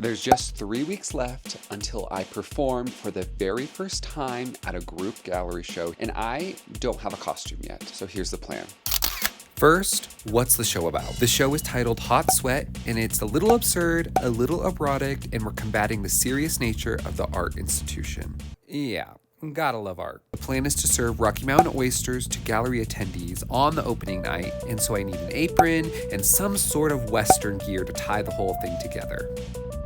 There's just 3 weeks left until I perform for the very first time at a group gallery show, and I don't have a costume yet, so here's the plan. First, what's the show about? The show is titled Hot Sweat, and it's a little absurd, a little erotic, and we're combating the serious nature of the art institution. Yeah, gotta love art. The plan is to serve Rocky Mountain oysters to gallery attendees on the opening night, and so I need an apron and some sort of Western gear to tie the whole thing together.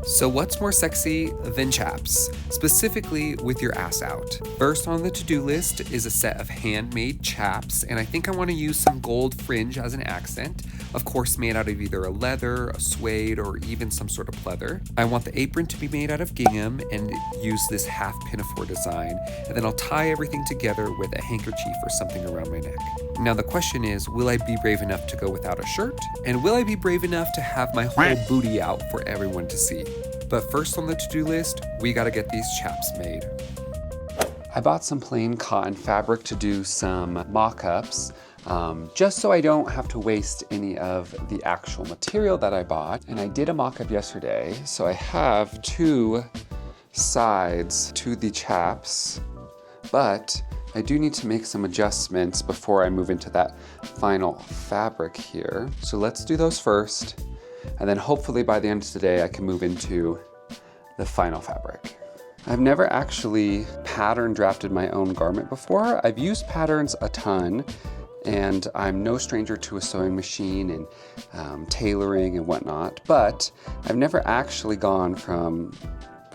So what's more sexy than chaps? Specifically with your ass out. First on the to-do list is a set of handmade chaps, and I think I want to use some gold fringe as an accent. Of course, made out of either a leather, a suede, or even some sort of pleather. I want the apron to be made out of gingham and use this half pinafore design, and then I'll tie everything together with a handkerchief or something around my neck. Now the question is, will I be brave enough to go without a shirt? And will I be brave enough to have my whole booty out for everyone to see? But first on the to-do list, we gotta get these chaps made. I bought some plain cotton fabric to do some mock-ups, just so I don't have to waste any of the actual material that I bought. And I did a mock-up yesterday, so I have 2 sides to the chaps, but I do need to make some adjustments before I move into that final fabric here. So let's do those first. And then hopefully by the end of today, I can move into the final fabric. I've never actually pattern drafted my own garment before. I've used patterns a ton, and I'm no stranger to a sewing machine and tailoring and whatnot, but I've never actually gone from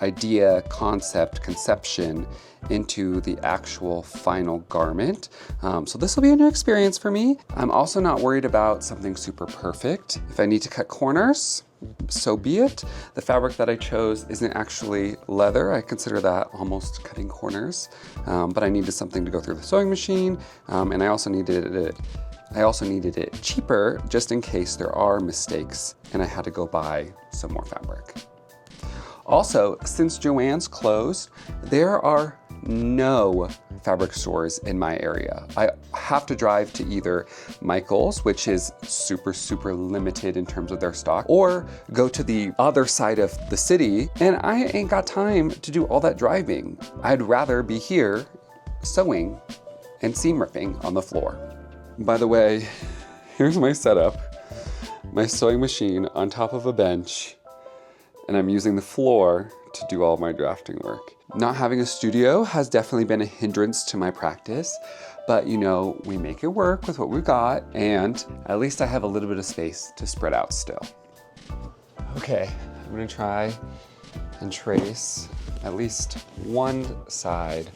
idea, concept, conception into the actual final garment. So this will be a new experience for me. I'm also not worried about something super perfect. If I need to cut corners, so be it. The fabric that I chose isn't actually leather. I consider that almost cutting corners, but I needed something to go through the sewing machine, and I also needed it cheaper just in case there are mistakes and I had to go buy some more fabric. Also, since Joann's closed, there are no fabric stores in my area. I have to drive to either Michael's, which is super limited in terms of their stock, or go to the other side of the city, and I ain't got time to do all that driving. I'd rather be here sewing and seam ripping on the floor. By the way, here's my setup. My sewing machine on top of a bench, and I'm using the floor to do all my drafting work. Not having a studio has definitely been a hindrance to my practice, but you know, we make it work with what we've got, and at least I have a little bit of space to spread out still. Okay, I'm gonna try and trace at least one side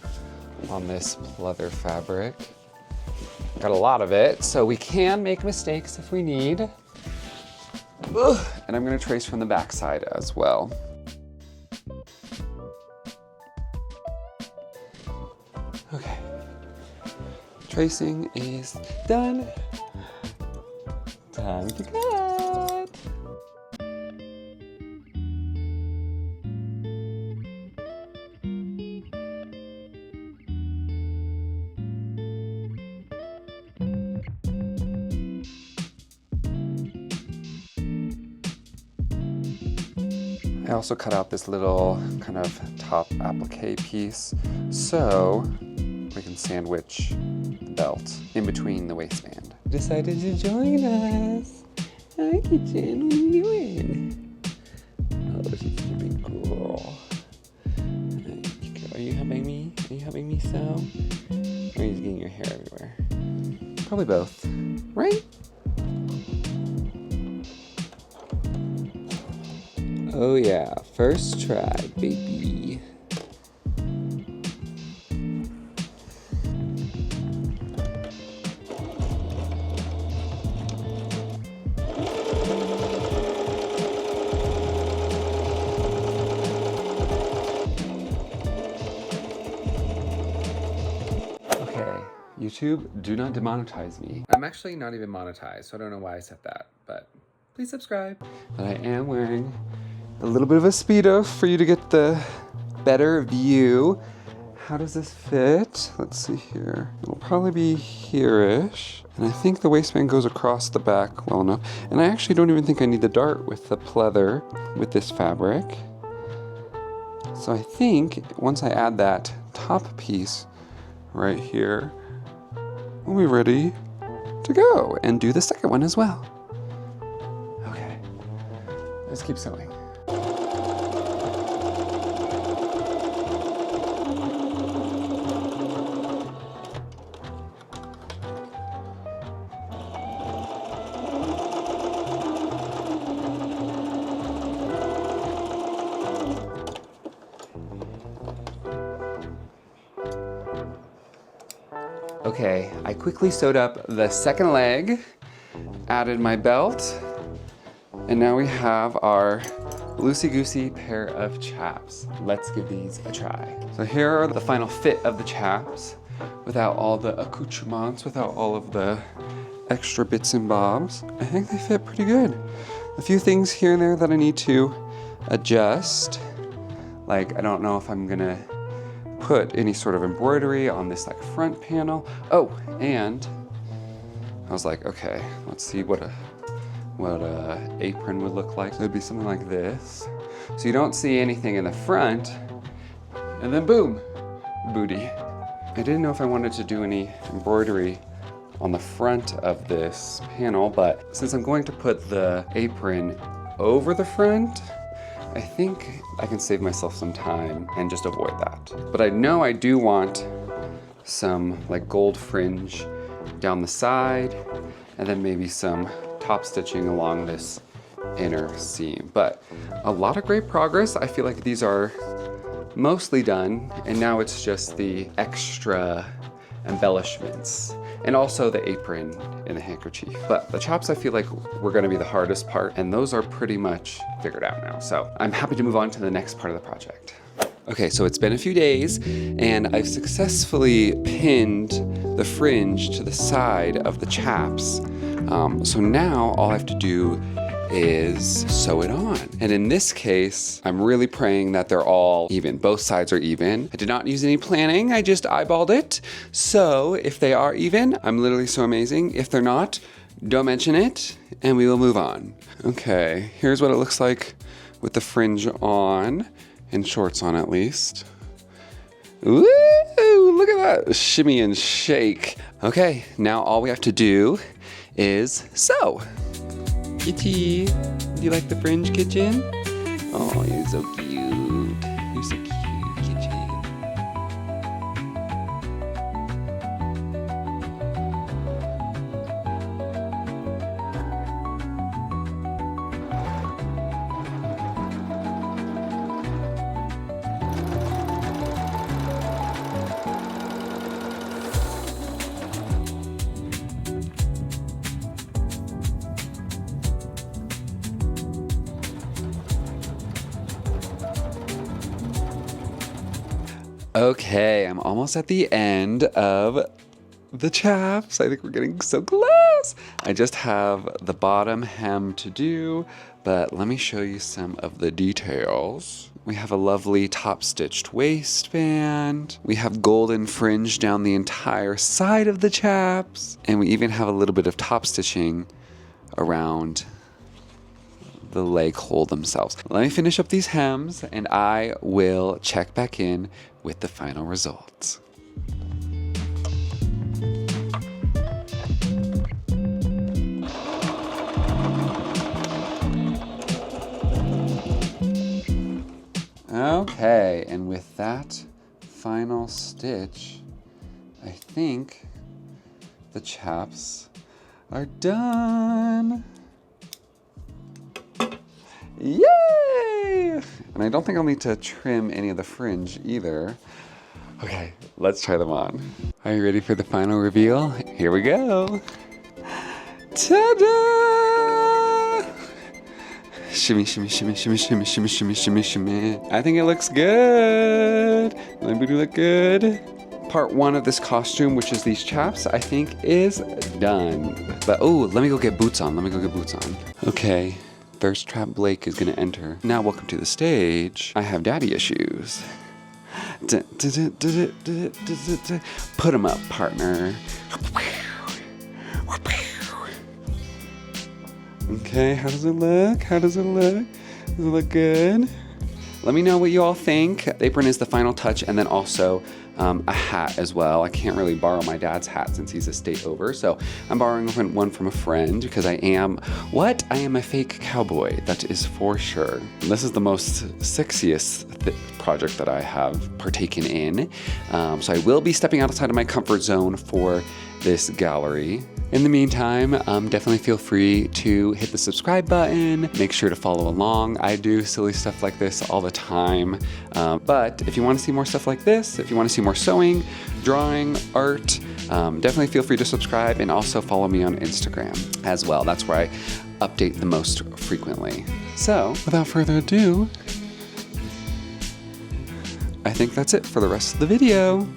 on this pleather fabric. Got a lot of it, so we can make mistakes if we need. Ugh. And I'm gonna trace from the back side as well. Okay, tracing is done. Time to cut. I also cut out this little kind of top applique piece so we can sandwich the belt in between the waistband. Decided to join us. Hi, Kitchen, what are you doing? Oh, she's such a big girl. Are you helping me? Are you helping me sew? Or are you getting your hair everywhere? Probably both, right? Oh yeah, first try, baby. Okay, YouTube, do not demonetize me. I'm actually not even monetized, so I don't know why I said that, but please subscribe. But I am wearing a little bit of a Speedo for you to get the better view. How does this fit? Let's see here. It'll probably be here-ish. And I think the waistband goes across the back well enough. And I actually don't even think I need the dart with the pleather with this fabric. So I think once I add that top piece right here, we'll be ready to go and do the second one as well. Okay, let's keep sewing. Okay, I quickly sewed up the second leg, added my belt, and now we have our loosey-goosey pair of chaps. Let's give these a try. So here are the final fit of the chaps, without all the accoutrements, without all of the extra bits and bobs. I think they fit pretty good. A few things here and there that I need to adjust. Like, I don't know if I'm gonna put any sort of embroidery on this like front panel. Oh, and I was like, okay, let's see what a apron would look like. So it'd be something like this. So you don't see anything in the front, and then boom, booty. I didn't know if I wanted to do any embroidery on the front of this panel, but since I'm going to put the apron over the front, I think I can save myself some time and just avoid that. But I know I do want some like gold fringe down the side, and then maybe some top stitching along this inner seam. But a lot of great progress. I feel like these are mostly done, and now it's just the extra embellishments and also the apron and the handkerchief. But the chaps I feel like were gonna be the hardest part, and those are pretty much figured out now. So I'm happy to move on to the next part of the project. Okay, so it's been a few days, and I've successfully pinned the fringe to the side of the chaps. So now all I have to do is sew it on. And in this case, I'm really praying that they're all even. Both sides are even. I did not use any planning, I just eyeballed it. So if they are even, I'm literally so amazing. If they're not, don't mention it, and we will move on. Okay, here's what it looks like with the fringe on, and shorts on at least. Woo, look at that, shimmy and shake. Okay, now all we have to do is sew. Kitty, do you like the fringe, Kitchen? Oh, you're so cute. You're so cute, Kitchen. Okay, I'm almost at the end of the chaps. I think we're getting so close. I just have the bottom hem to do, but let me show you some of the details. We have a lovely top stitched waistband. We have golden fringe down the entire side of the chaps. And we even have a little bit of top stitching around the leg hole themselves. Let me finish up these hems and I will check back in with the final results. Okay, and with that final stitch, I think the chaps are done. Yay! And I don't think I'll need to trim any of the fringe either. Okay, let's try them on. Are you ready for the final reveal? Here we go. Ta-da! Shimmy, shimmy, shimmy, shimmy, shimmy, shimmy, shimmy, shimmy, shimmy. I think it looks good. My booty look good. Part one of this costume, which is these chaps, I think is done. But oh, let me go get boots on. Let me go get boots on. Okay. Thirst Trap Blake is gonna enter. Now welcome to the stage. I have daddy issues. Put them up, partner. Okay, how does it look? How does it look? Does it look good? Let me know what you all think. The apron is the final touch, and then also a hat as well. I can't really borrow my dad's hat since he's a state over, so I'm borrowing one from a friend because I am a fake cowboy, that is for sure. This is the most sexiest project that I have partaken in, so I will be stepping outside of my comfort zone for this gallery. In the meantime, definitely feel free to hit the subscribe button. Make sure to follow along. I do silly stuff like this all the time. But if you want to see more stuff like this, if you want to see more sewing, drawing, art, definitely feel free to subscribe and also follow me on Instagram as well. That's where I update the most frequently. So without further ado, I think that's it for the rest of the video.